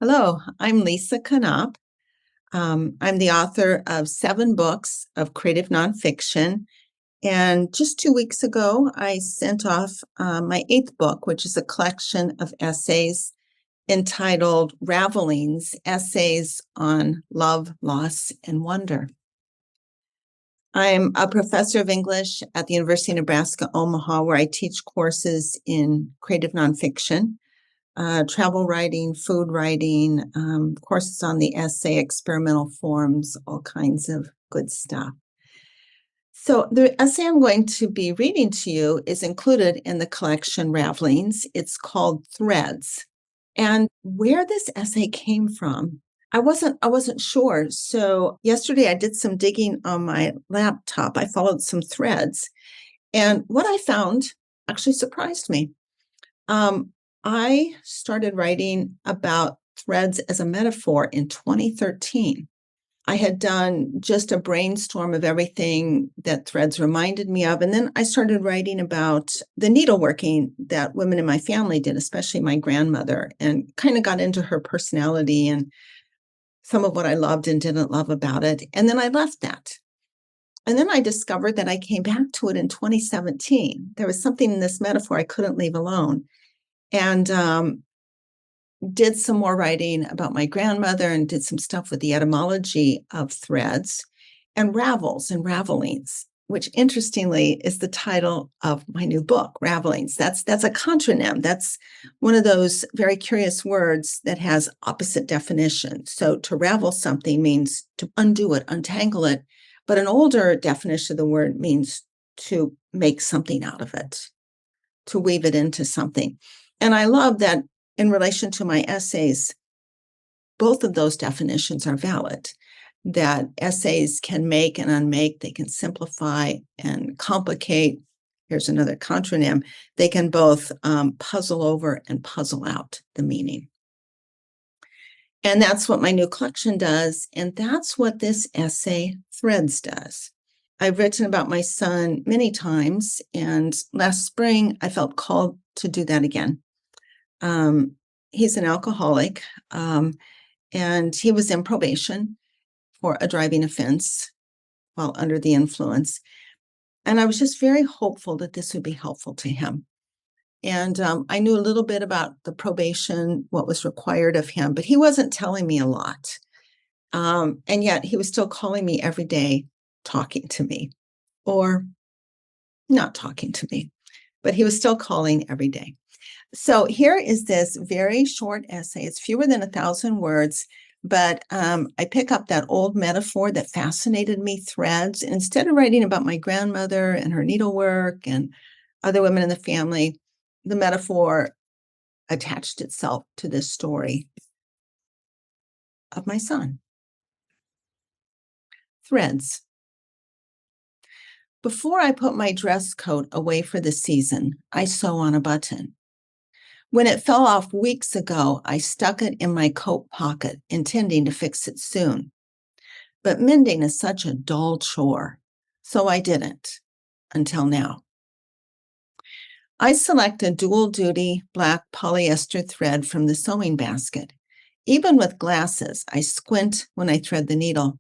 Hello, I'm Lisa Knopp. I'm the author of 7 books of creative nonfiction. And just 2 weeks ago, I sent off my 8th book, which is a collection of essays entitled Ravelings, Essays on Love, Loss, and Wonder. I'm a professor of English at the University of Nebraska, Omaha, where I teach courses in creative nonfiction. Travel writing, food writing, courses on the essay, experimental forms, all kinds of good stuff. So the essay I'm going to be reading to you is included in the collection Ravelings. It's called Threads. And where this essay came from, I wasn't sure. So yesterday I did some digging on my laptop. I followed some threads, and what I found actually surprised me. I started writing about threads as a metaphor in 2013. I had done just a brainstorm of everything that threads reminded me of. And then I started writing about the needleworking that women in my family did, especially my grandmother, and kind of got into her personality and some of what I loved and didn't love about it. And then I left that. And then I discovered that I came back to it in 2017. There was something in this metaphor I couldn't leave alone. And did some more writing about my grandmother and did some stuff with the etymology of threads and ravels and ravelings, which interestingly is the title of my new book, Ravelings. That's a contronym. That's one of those very curious words that has opposite definitions. So to ravel something means to undo it, untangle it. But an older definition of the word means to make something out of it, to weave it into something. And I love that in relation to my essays, both of those definitions are valid, that essays can make and unmake, they can simplify and complicate. Here's another contronym. They can both puzzle over and puzzle out the meaning. And that's what my new collection does. And that's what this essay, Threads, does. I've written about my son many times. And last spring, I felt called to do that again. He's an alcoholic, and he was in probation for a driving offense while under the influence. And I was just very hopeful that this would be helpful to him. And I knew a little bit about the probation, what was required of him, but he wasn't telling me a lot. And yet he was still calling me every day, talking to me, or not talking to me, but he was still calling every day. So here is this very short essay. It's fewer than 1,000 words, but I pick up that old metaphor that fascinated me, threads. And instead of writing about my grandmother and her needlework and other women in the family, the metaphor attached itself to this story of my son. Threads. Before I put my dress coat away for the season, I sew on a button. When it fell off weeks ago, I stuck it in my coat pocket, intending to fix it soon. But mending is such a dull chore, so I didn't, until now. I select a dual-duty black polyester thread from the sewing basket. Even with glasses, I squint when I thread the needle.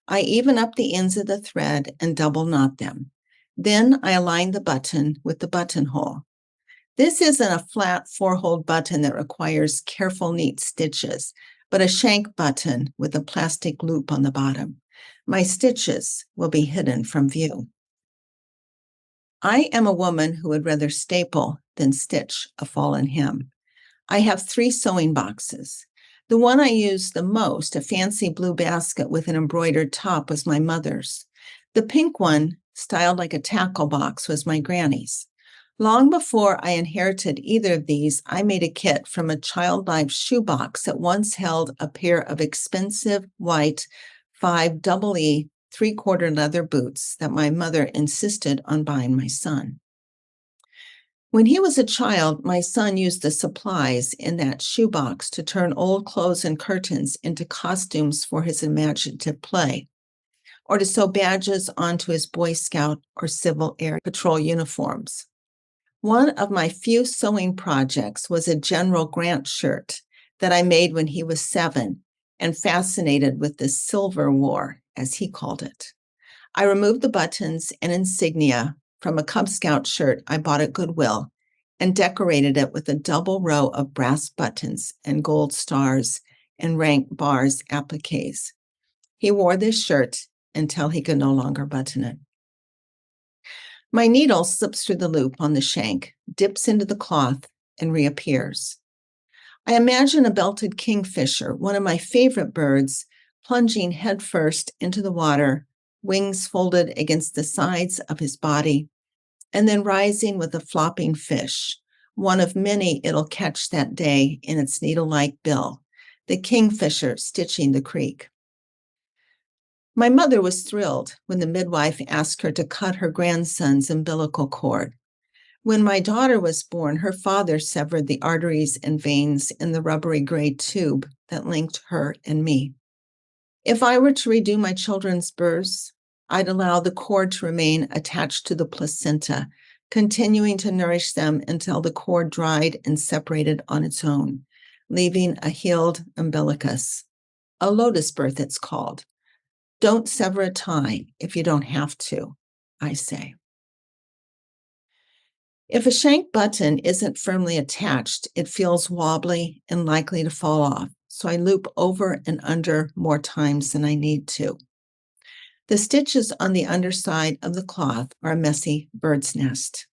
I even up the ends of the thread and double knot them. Then I align the button with the buttonhole. This isn't a flat 4-hole button that requires careful, neat stitches, but a shank button with a plastic loop on the bottom. My stitches will be hidden from view. I am a woman who would rather staple than stitch a fallen hem. I have 3 sewing boxes. The one I use the most, a fancy blue basket with an embroidered top, was my mother's. The pink one, styled like a tackle box, was my granny's. Long before I inherited either of these, I made a kit from a child-life shoebox that once held a pair of expensive white 5 EE 3/4 leather boots that my mother insisted on buying my son. When he was a child, my son used the supplies in that shoebox to turn old clothes and curtains into costumes for his imaginative play, or to sew badges onto his Boy Scout or Civil Air Patrol uniforms. One of my few sewing projects was a General Grant shirt that I made when he was 7 and fascinated with the Silver War, as he called it. I removed the buttons and insignia from a Cub Scout shirt I bought at Goodwill and decorated it with a double row of brass buttons and gold stars and rank bars appliques. He wore this shirt until he could no longer button it. My needle slips through the loop on the shank, dips into the cloth, and reappears. I imagine a belted kingfisher, one of my favorite birds, plunging headfirst into the water, wings folded against the sides of his body, and then rising with a flopping fish, one of many it'll catch that day in its needle-like bill, the kingfisher stitching the creek. My mother was thrilled when the midwife asked her to cut her grandson's umbilical cord. When my daughter was born, her father severed the arteries and veins in the rubbery gray tube that linked her and me. If I were to redo my children's births, I'd allow the cord to remain attached to the placenta, continuing to nourish them until the cord dried and separated on its own, leaving a healed umbilicus. A lotus birth, it's called. Don't sever a tie if you don't have to, I say. If a shank button isn't firmly attached, it feels wobbly and likely to fall off, so I loop over and under more times than I need to. The stitches on the underside of the cloth are a messy bird's nest.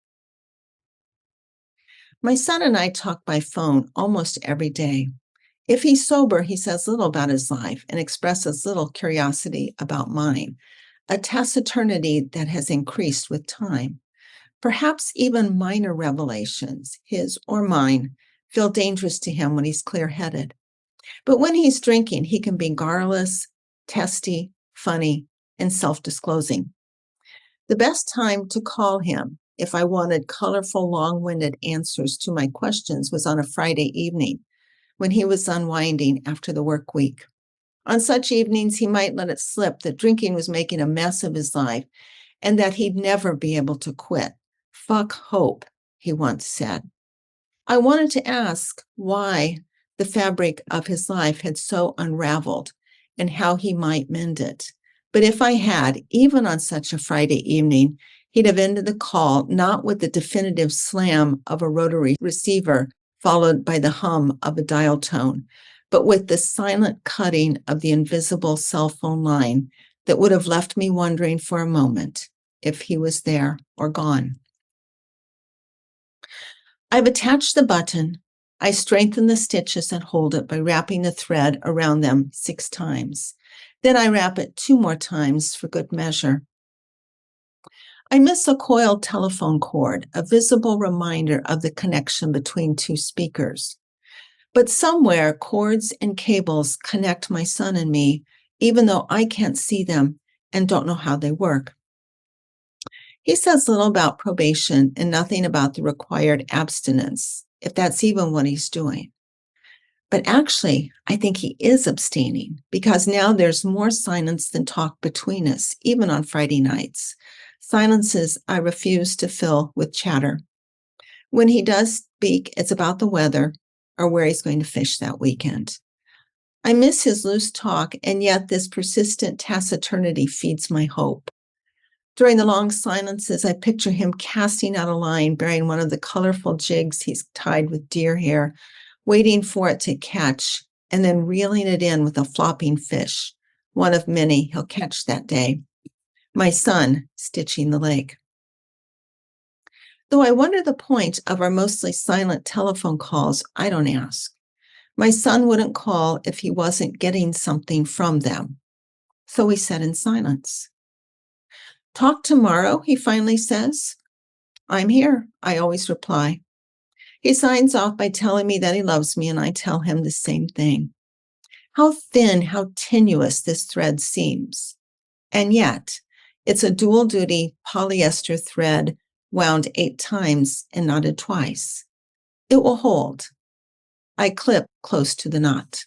My son and I talk by phone almost every day. If he's sober, he says little about his life and expresses little curiosity about mine, a taciturnity that has increased with time. Perhaps even minor revelations, his or mine, feel dangerous to him when he's clear-headed. But when he's drinking, he can be garrulous, testy, funny, and self-disclosing. The best time to call him if I wanted colorful, long-winded answers to my questions was on a Friday evening, when he was unwinding after the work week. On such evenings, he might let it slip that drinking was making a mess of his life and that he'd never be able to quit. Fuck hope, he once said. I wanted to ask why the fabric of his life had so unraveled and how he might mend it. But if I had, even on such a Friday evening, he'd have ended the call not with the definitive slam of a rotary receiver followed by the hum of a dial tone, but with the silent cutting of the invisible cell phone line that would have left me wondering for a moment if he was there or gone. I've attached the button. I strengthen the stitches that hold it by wrapping the thread around them 6 times. Then I wrap it 2 more times for good measure. I miss a coiled telephone cord, a visible reminder of the connection between 2 speakers. But somewhere, cords and cables connect my son and me, even though I can't see them and don't know how they work. He says little about probation and nothing about the required abstinence, if that's even what he's doing. But actually, I think he is abstaining because now there's more silence than talk between us, even on Friday nights. Silences I refuse to fill with chatter. When he does speak, it's about the weather or where he's going to fish that weekend. I miss his loose talk, and yet this persistent taciturnity feeds my hope. During the long silences, I picture him casting out a line bearing one of the colorful jigs he's tied with deer hair, waiting for it to catch, and then reeling it in with a flopping fish, one of many he'll catch that day. My son stitching the lake. Though I wonder the point of our mostly silent telephone calls, I don't ask. My son wouldn't call if he wasn't getting something from them. So we sat in silence. Talk tomorrow, he finally says. I'm here, I always reply. He signs off by telling me that he loves me, and I tell him the same thing. How thin, how tenuous this thread seems. And yet, it's a dual-duty polyester thread wound 8 times and knotted twice. It will hold. I clip close to the knot.